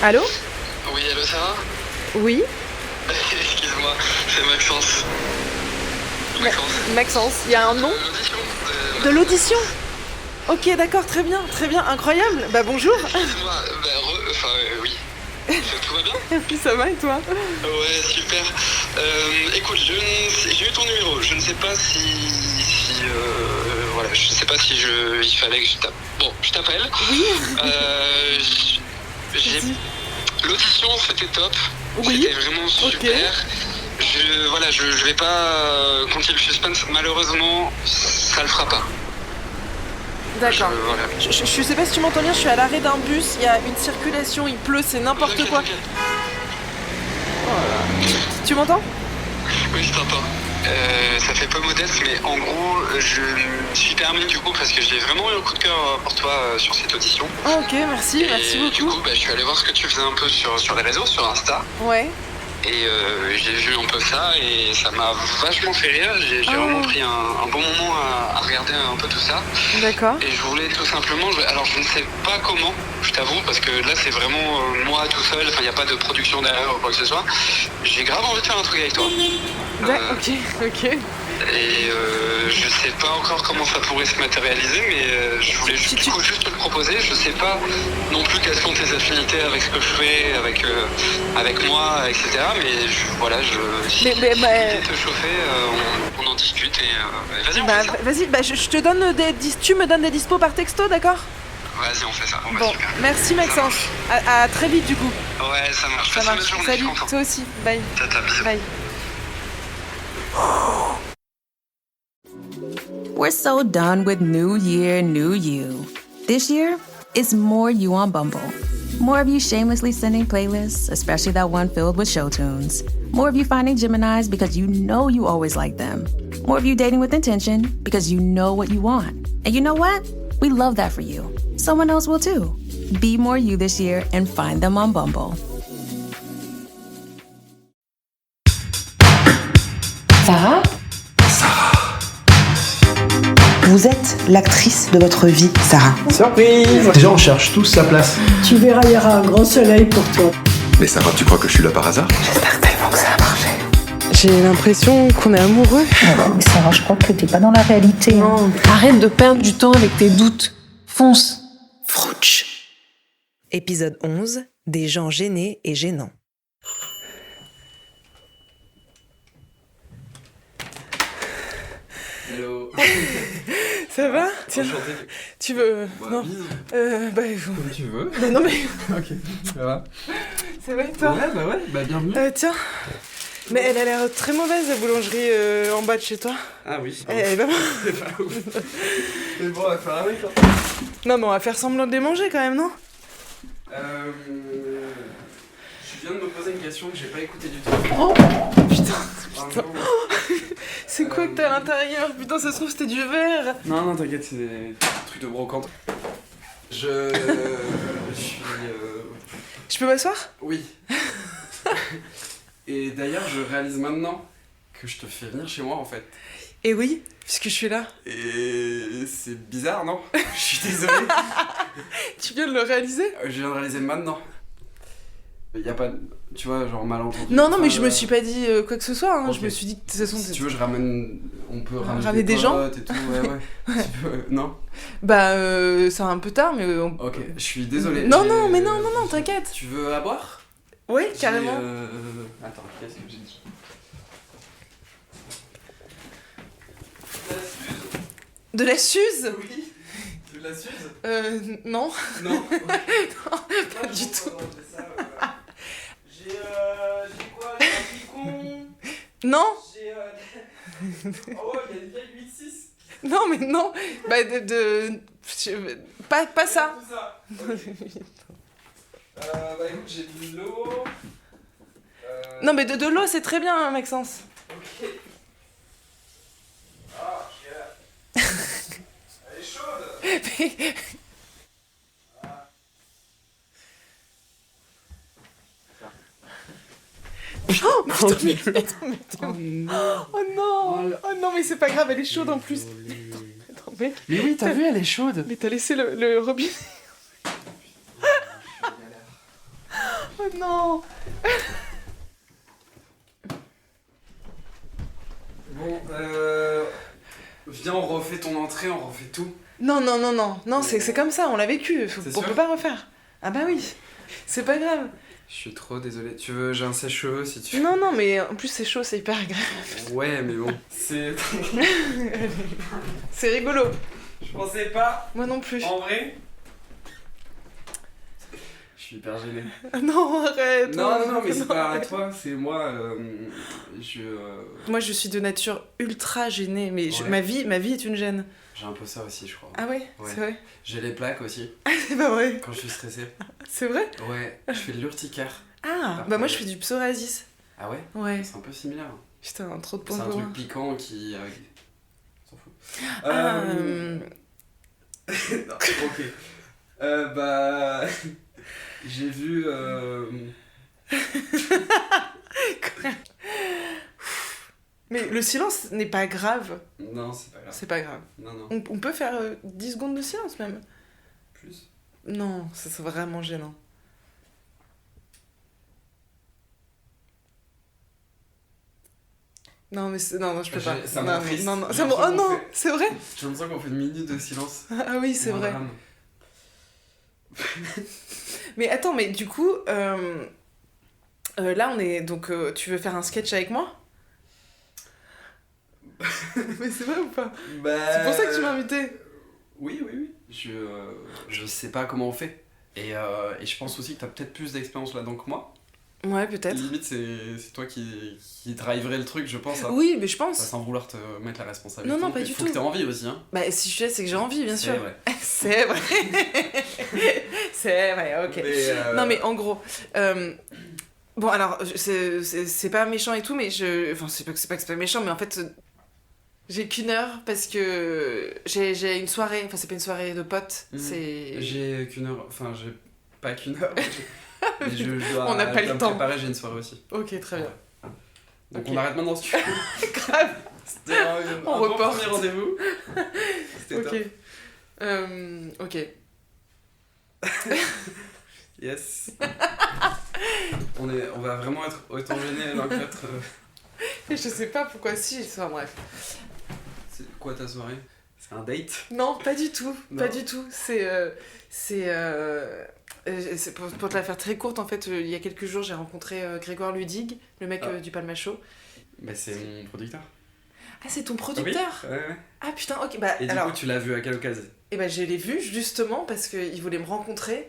Allô? Oui, allô Sarah. Oui? Excuse-moi, c'est Maxence. Maxence, il y a un nom? L'audition De l'audition? Ok, d'accord, très bien, incroyable. Bah bonjour. Excuse-moi, oui. Tout va bien? Oui, ça va et toi? Ouais, super. Écoute, j'ai eu ton numéro. Je ne sais pas voilà, je sais pas si il fallait que je t'appelle. Bon, je t'appelle. Oui. J'ai l'audition, c'était top. Oui. C'était vraiment super. Je vais pas continuer le suspense. Malheureusement, ça le fera pas. D'accord. Voilà. Je sais pas si tu m'entends bien, je suis à l'arrêt d'un bus, il y a une circulation, il pleut, c'est n'importe quoi. Tu m'entends? Oui, je t'entends. Ça fait peu modeste, mais en gros, je me suis permis du coup parce que j'ai vraiment eu un coup de cœur pour toi sur cette audition. Ah ok, merci beaucoup. Du coup, je suis allé voir ce que tu faisais un peu sur les réseaux, sur Insta. Ouais. Et j'ai vu un peu ça et ça m'a vachement fait rire. J'ai vraiment pris un bon moment à regarder un peu tout ça. D'accord. Et je voulais tout simplement... Alors je ne sais pas comment, je t'avoue, parce que là c'est vraiment moi tout seul, il n'y a pas de production derrière ou quoi que ce soit. J'ai grave envie de faire un truc avec toi. Ok. Et je sais pas encore comment ça pourrait se matérialiser, mais je voulais juste te le proposer. Je sais pas non plus quelles sont tes affinités avec ce que je fais, avec moi, etc. Mais si l'idée te chauffer, on en discute et vas-y, on fait ça. Vas-y, je te donne tu me donnes des dispos par texto, d'accord? Vas-y, on fait ça. Bon, super. merci Maxence. À très vite du coup. Ouais, ça marche. Ça marche. Journée, Salut, toi aussi. Bye. Tata, bisous. Bye. We're so done with New Year, New You. This year, it's more you on Bumble. More of you shamelessly sending playlists, especially that one filled with show tunes. More of you finding Geminis because you know you always like them. More of you dating with intention because you know what you want. And you know what? We love that for you. Someone else will too. Be more you this year and find them on Bumble. Sarah ? Vous êtes l'actrice de votre vie, Sarah. Surprise! Déjà, on cherche tous sa place. Tu verras, il y aura un grand soleil pour toi. Mais Sarah, tu crois que je suis là par hasard? J'espère tellement que ça va marcher. J'ai l'impression qu'on est amoureux. Mais Sarah, je crois que t'es pas dans la réalité. Non, arrête de perdre du temps avec tes doutes. Fonce. Frouch. Épisode 11. Des gens gênés et gênants. Hello. Ça va? Tiens, Enchanté. tu veux... non. Bisous. Comme tu veux. Bah non mais... Ok, ça va? Ça va et toi? Ouais, bienvenue. Tiens. Mais elle a l'air très mauvaise la boulangerie en bas de chez toi. Ah oui. Elle va... C'est pas ouf. Mais bon, on va faire avec. Non mais on va faire semblant de les manger quand même, non? Je viens de me poser une question que j'ai pas écoutée du tout. Oh putain. C'est quoi que t'as à l'intérieur? Putain, ça se trouve c'était du verre. Non, t'inquiète, c'est des trucs de brocante. Je suis... Je peux m'asseoir? Oui. Et d'ailleurs, je réalise maintenant que je te fais venir chez moi, en fait. Et oui, puisque je suis là. Et c'est bizarre, non? Je suis désolé. Tu viens de le réaliser? Je viens de réaliser maintenant. Y a pas... Tu vois, genre malentendu. Non, mais je me suis pas dit quoi que ce soit, hein. Okay. Je me suis dit que de toute façon... Si tu veux, on peut ramener des potes gens et tout, ouais. Si tu veux, non? Bah, c'est un peu tard, mais... Ok, je suis désolé. Non, t'inquiète. Tu veux à boire? Oui, carrément. Attends, qu'est-ce que j'ai dit? De la Suze? Oui. De la Suze? Non. Non. Non, pas du tout. J'ai quoi? J'ai un picon. Non. J'ai oh ouais, il y a une vieille 8-6. Non, mais non. Bah, pas ça. Tout ça. Okay. Bah écoute, j'ai de l'eau. Non, mais de l'eau, c'est très bien, hein, Maxence. Ok. Ah, elle est chaude. Oh putain, mais oh non, mais c'est pas grave, elle est chaude en plus. Attends, mais oui, t'as vu, elle est chaude. Mais t'as laissé le robinet. Non. Bon, viens, on refait ton entrée, on refait tout. Non, c'est comme ça, on l'a vécu, C'est on sûr peut pas refaire. Ah bah oui, c'est pas grave. Je suis trop désolé. Tu veux, j'ai un sèche-cheveux si tu veux. Non, mais en plus c'est chaud, c'est hyper agréable. Ouais, mais bon. C'est. C'est rigolo. Je pensais pas. Moi non plus. En vrai. Je suis hyper gêné. Non, arrête. Non, mais c'est pas à toi, c'est moi. Moi je suis de nature ultra gênée, mais Ouais. ma vie est une gêne. J'ai un peu ça aussi, je crois. Ah ouais, Ouais. c'est vrai. J'ai les plaques aussi, C'est pas vrai. quand je suis stressé. C'est vrai. Ouais, je fais de l'urticaire. Ah, bah moi je fais du psoriasis. Ah ouais Ouais. C'est un peu similaire. Putain, trop de C'est points un communs. truc piquant qui. On s'en fout. Ah, Non, ok. Bah. J'ai vu. Mais le silence n'est pas grave. Non, c'est pas grave. C'est pas grave. Non. On peut faire 10 secondes de silence même. Plus. Non, ça c'est vraiment gênant. Non, mais non, je peux pas. Ça non, m'attriste. non, J'ai ça me- oh l'impression qu'on non, fait- c'est vrai. J'ai l'impression qu'on fait une minute de silence. Ah oui, c'est Mon vrai. drame. Mais attends, mais du coup, là on est. Donc, tu veux faire un sketch avec moi? Mais c'est vrai ou pas? Bah... C'est pour ça que tu m'as invité. Oui. Je sais pas comment on fait. Et je pense aussi que t'as peut-être plus d'expérience là-dedans que moi. Ouais, peut-être. Limite, c'est toi qui driverait le truc, je pense. Hein. Oui, mais je Enfin, pense. sans vouloir te mettre la responsabilité. Non, pas mais du faut tout. que t'aies envie aussi. Hein. Bah, si je suis là, c'est que j'ai envie, bien sûr. C'est vrai. C'est vrai. C'est vrai, ok. Mais, Non, mais en gros. Bon, alors, c'est pas méchant et tout, mais je. Enfin, c'est pas que c'est pas méchant, mais en fait. J'ai qu'une heure parce que j'ai une soirée. Enfin, c'est pas une soirée de potes. Mhm. C'est. J'ai qu'une heure. Enfin, j'ai pas qu'une heure. Mais je dois. On n'a pas je dois le me temps. préparer, j'ai une soirée aussi. Ok, très bien. Donc Ok. on arrête maintenant si tu veux. Grave. C'était un On bon reporte. premier rendez-vous. C'était top. Ok. Yes. On va vraiment être autant gênés l'un que l'autre. Je sais pas pourquoi si. Enfin, bref. C'est quoi ta soirée? C'est un date? Non, pas du tout. Non. Pas du tout. C'est pour te la faire très courte, en fait, il y a quelques jours, j'ai rencontré Grégoire Ludig, le mec du Palma Show. Bah c'est mon producteur. Ah, c'est ton producteur? Oui, ouais. Ah putain, ok. Bah, Et alors, du coup, tu l'as vu à quelle occasion? je l'ai vu justement parce qu'il voulait me rencontrer.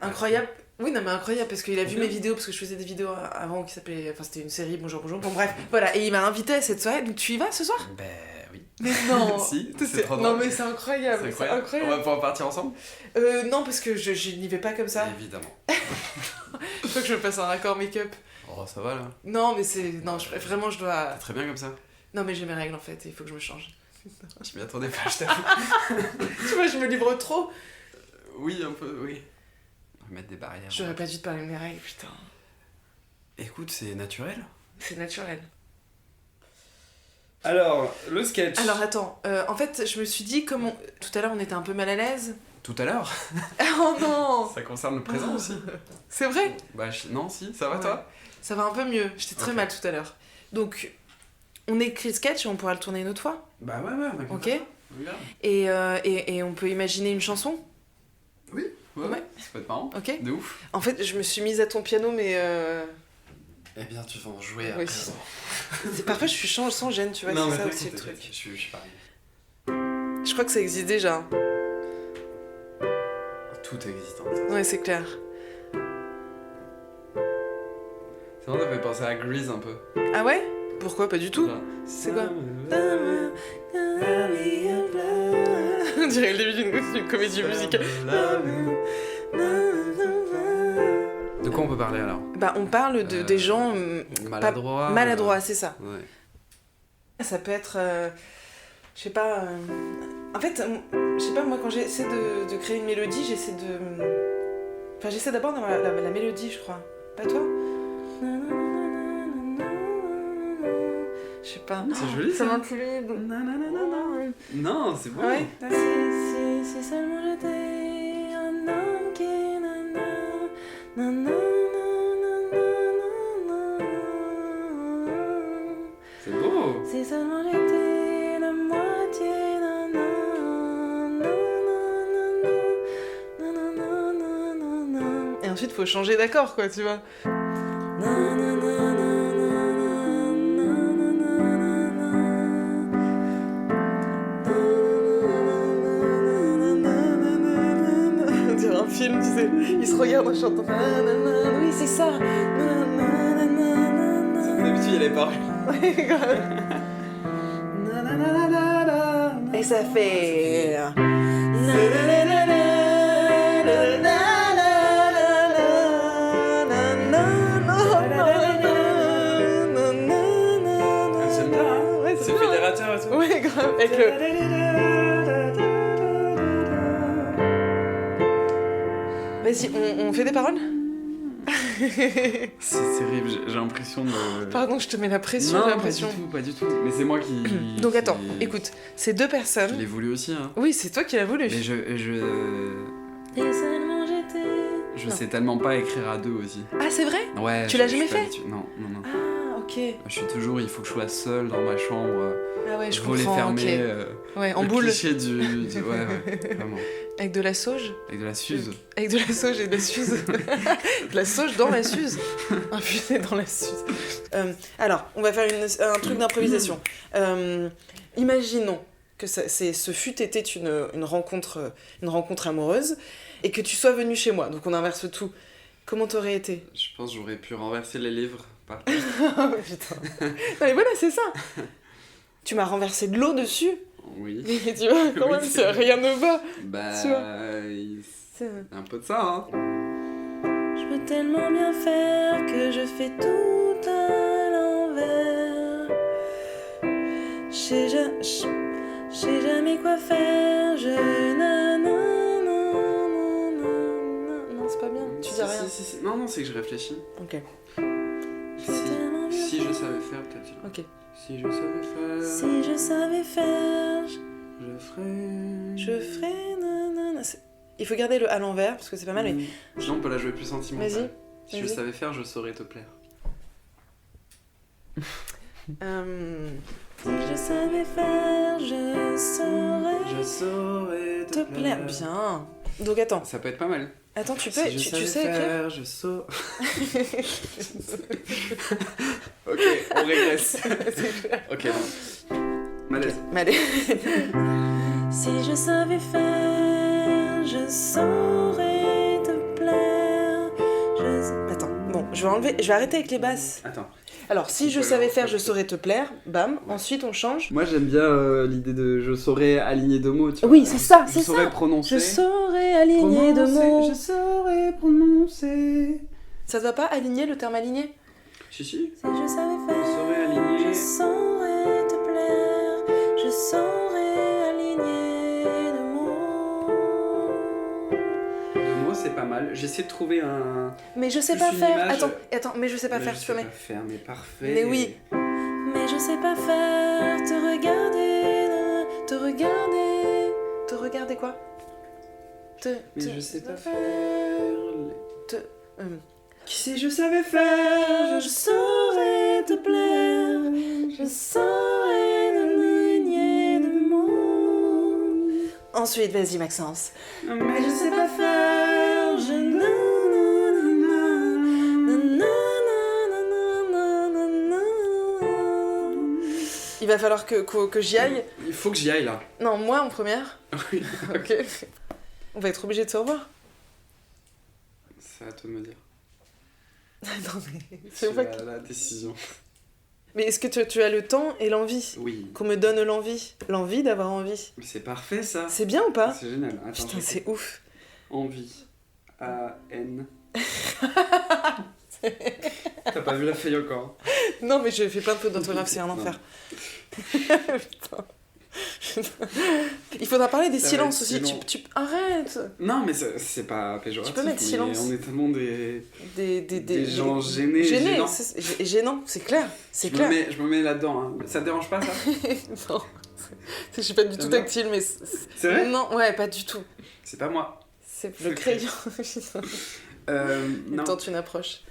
Incroyable. Oui, non, mais incroyable parce qu'il a vu Trop mes bien. vidéos, parce que je faisais des vidéos avant qui s'appelaient. Enfin, c'était une série, bonjour. Bon, bref, voilà. Et il m'a invité à cette soirée, donc tu y vas ce soir? Bah oui. Mais non! Si, c'est trop Non, drôle. mais c'est incroyable. C'est incroyable. On va pouvoir partir ensemble? Non, parce que je n'y vais pas comme ça. Évidemment. Faut que je me fasse un raccord make-up. Oh, ça va là. Non, mais c'est. Non, vraiment, je dois. Très bien comme ça. Non, mais j'ai mes règles en fait, et il faut que je me change. Je m'y attendais pas, je t'avoue. Tu vois, je me livre trop. Oui, un peu, oui. On va mettre des barrières. J'aurais pas dû te parler de mes règles, putain. Écoute, c'est naturel. C'est naturel. Alors, le sketch. Alors attends, en fait, je me suis dit, comme tout à l'heure on était un peu mal à l'aise. Tout à l'heure. Oh non! Ça concerne le présent aussi. C'est vrai? Bah, non, si, ça va Ouais. toi? Ça va un peu mieux, j'étais très Ok. mal tout à l'heure. Donc, on écrit le sketch et on pourra le tourner une autre fois. Bah, ouais, Ok. Regarde. Et on peut imaginer une chanson. Ouais, Ouais. ça peut être marrant. Ok. De ouf. En fait, je me suis mise à ton piano, mais. Eh bien, tu vas en jouer Oui. après. Parfois, je suis sans gêne, tu vois, Non, c'est mais ça t'inquiète, aussi le t'inquiète, truc. Je suis pareil. Je crois que ça existe déjà. Tout existe en fait. Ouais, c'est clair. C'est vrai, ça fait penser à Grease un peu. Ah ouais? Pourquoi? Pas du tout. C'est quoi? On dirait le début d'une comédie musicale. De quoi on peut parler alors? Bah, on parle des gens Maladroits. maladroits, c'est ça. Ouais. Ça peut être. Je sais pas. En fait, je sais pas, moi, quand j'essaie de créer une mélodie, j'essaie de. Enfin, j'essaie d'abord d'avoir la mélodie, je crois. Pas toi? Je sais pas. C'est joli Ça ça. m'intimide. Non, c'est bon. Ouais. Si seulement j'étais un homme qui ensuite faut changer d'accord, quoi, tu vois. On dirait un film, tu sais, ils se regardent en chantant. Oui, c'est ça. D'habitude, il y a les paroles. Ouais, grave. Et ça fait. J'aime bien, hein. Ouais, C'est bien. fédérateur et tout. Ouais, grave. Avec le. Vas-y, on fait des paroles. C'est terrible, j'ai l'impression de... Pardon, je te mets la pression, Non, j'ai l'impression. pas du tout. Mais c'est moi qui... Donc attends, qui- écoute, ces deux Je personnes. l'ai voulu aussi, hein. Oui, c'est toi qui l'as voulu. Mais je Non. sais tellement pas écrire à deux aussi. Ah, c'est vrai? Ouais. Tu l'as je jamais suis pas fait? habitué. Non. Ah, ok. Je suis toujours, il faut que je sois seul dans ma chambre, Ah ouais, je volet comprends. fermé, Ok. Ouais, en le boule. cliché du... Ouais, vraiment. Avec de la sauge. Avec de la suze. Avec de la sauge et de la suze. De la sauge dans la suze. Infusée dans la suze. Alors, on va faire un truc d'improvisation. Imaginons que ce fut été une rencontre amoureuse et que tu sois venu chez moi. Donc on inverse tout. Comment t'aurais été? Je pense que j'aurais pu renverser les livres. Par... Oh putain. Non mais voilà, c'est ça. Tu m'as renversé de l'eau dessus. Oui. Et tu vois, quand Oui, même, c'est vrai. rien ne va. Bah... Tu vois. C'est un peu de ça, hein. Je peux tellement bien faire que je fais tout à l'envers. Je sais jamais quoi faire. Non, c'est pas bien. Tu dis rien. Si. Non, c'est que je réfléchis. Ok. Si je savais faire, peut-être. Ok. Si je savais faire... Si je savais faire, Je ferais... je ferais. Nanana. Il faut garder le à l'envers parce que c'est pas mal. Mais... Sinon, on peut la jouer plus sentimentale. Vas-y. Si je savais faire, je saurais te plaire. Si je savais faire, je saurais te te plaire. Bien. Donc attends. Ça peut être pas mal. Attends, tu peux, Si je tu savais sais écrire? faire, je saurais... Ok, on régresse. Ok, non. Malaise. Allez. Si je savais faire, je saurais te plaire. Attends, bon, je vais arrêter avec les basses. Attends. Alors, si je savais faire, je saurais te plaire, bam, ensuite on change. Moi, j'aime bien l'idée de je saurais aligner deux mots, tu vois. Oui, c'est ça, c'est Je saurais ça. prononcer. Je saurais aligner deux mots. Je saurais prononcer. Ça te va pas, aligner, le terme aligner? Si. Si je savais faire, Je saurais aligner. je saurais te plaire, je saurais aligner deux mots. Le mot, c'est pas mal. J'essaie de trouver un... Mais je sais Plus pas une faire. image. Attends, mais je sais pas Mais faire, je tu sais vois, pas faire, mais parfait. mais oui. Mais je sais pas faire, te regarder quoi? Mais je sais pas faire... euh, Qui sait, je savais faire, Je saurais te plaire, je saurais aligner deux mots. Ensuite, vas-y Maxence. Mais je sais pas faire, Il va falloir que j'y aille. Il faut que j'y aille, là. Non, moi en première. Oui. Ok. On va être obligé de se revoir. C'est à toi de me dire. Non mais C'est c'est pas. la décision. Mais est-ce que tu as le temps et l'envie? Oui. Qu'on me donne l'envie d'avoir envie. Mais c'est parfait, ça. C'est bien ou pas? C'est génial. Attends, Putain, je- c'est ouf. Envie. A-N. T'as pas vu la feuille encore. Non mais je fais plein de fautes d'orthographe, c'est un Non. enfer. Putain. Il faudra parler des Ça va silences être aussi. si long. Arrête. Non, mais c'est pas péjoratif. Tu peux mettre mais silence. On est tellement des... Des gens gênés, Gênés, gênants. gênant, c'est clair. C'est clair. Je me mets là-dedans. Hein. Ça te dérange pas, ça? Non. Je suis pas du tout T'aimes bien tactile, mais. C'est vrai? Non, ouais, pas du tout. C'est pas moi. C'est le crayon. Non. Tente une approche.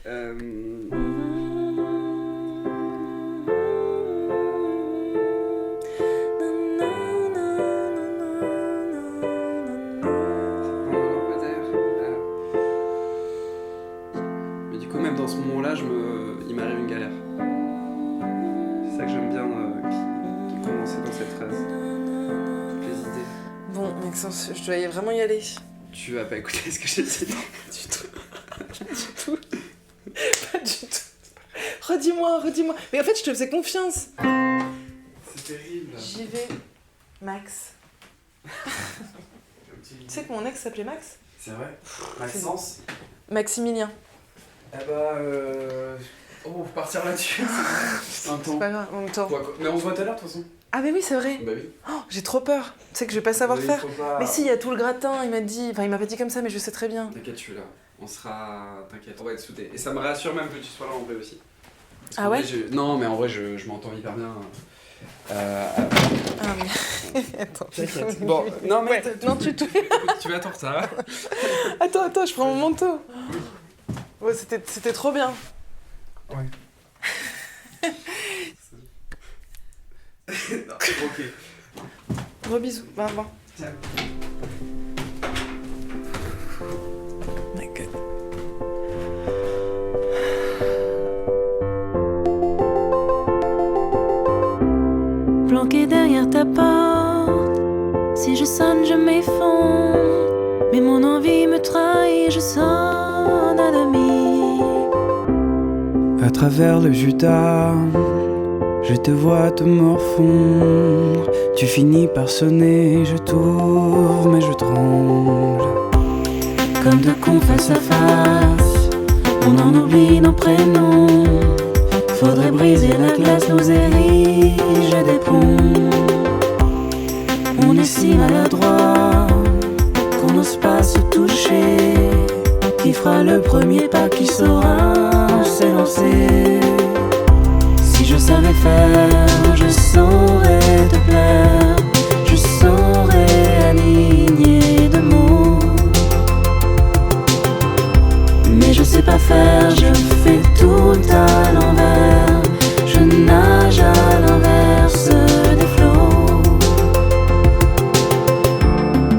Maxence, je dois vraiment y aller. Tu vas pas écouter ce que j'ai dit. Du tout. Pas du tout. Pas du tout. Redis-moi. Mais en fait, je te faisais confiance. C'est terrible. J'y vais. Max. Tu sais que mon ex s'appelait Max ? C'est vrai. Maxence. Maximilien. Ah bah oh, partir là-dessus. C'est un C'est temps. pas grave, en même temps. Mais on se voit tout à l'heure de toute façon. Ah mais oui, c'est vrai. Bah oui. Oh, j'ai trop peur. Tu sais que je vais pas savoir Oui, faire. faut pas- Mais si, il y a tout le gratin, il m'a dit... Enfin, il m'a pas dit comme ça, mais je sais très bien. T'inquiète, je suis là. On sera... T'inquiète, on va être soudés. Et ça me rassure même que tu sois là en vrai aussi. Parce Ah qu'en ouais vrai, Non, mais en vrai, je m'entends hyper bien. Ah mais... Attends. T'inquiète. Bon, non mais... Ouais, non, tu... Tu vas attendre ça. Attends, je prends mon manteau. Ouais, c'était trop bien. Ouais. Non, ok. Gros bisous. Va voir. Tiens. My God. Planqué derrière ta porte, si je sonne, je m'effondre. Mais mon envie me trahit, je sonne à demi. À travers le Judas, je te vois te morfondre. Tu finis par sonner, je t'ouvre, mais je tremble. Comme deux cons face à face, on en oublie nos prénoms. Faudrait briser la glace, nous érige des ponts. On est si maladroit qu'on n'ose pas se toucher. Qui fera le premier pas, qui saura s'élancer? Si je savais faire, je saurais te plaire. Je saurais aligner de mots. Mais je sais pas faire, je fais tout à l'envers. Je nage à l'inverse des flots.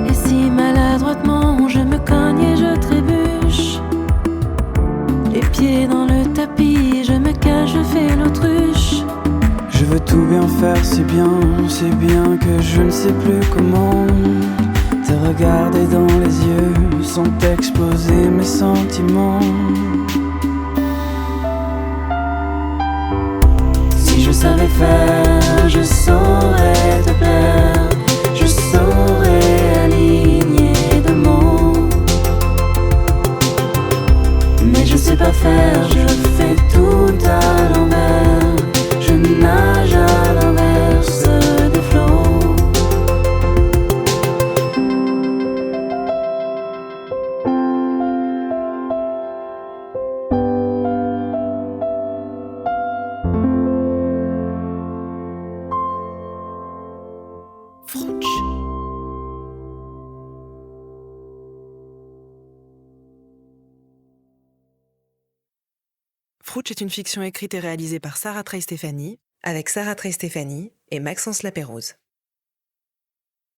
Et si maladroitement je me cogne et je trébuche, les pieds dans le tapis, je me cache, je fais l'autruche. Je veux tout bien faire, c'est bien que je ne sais plus comment te regarder dans les yeux sans t'exposer mes sentiments. Si je savais faire, je saurais te plaire. Je saurais aligner de mots. Mais je sais pas faire, je fais tout à l'envers. Je nage à l'inverse des flots. Frouch. Frouch est une fiction écrite et réalisée par Sarah Trey Stéphanie, avec Sarah Trey Stéphanie et Maxence Lapérouse.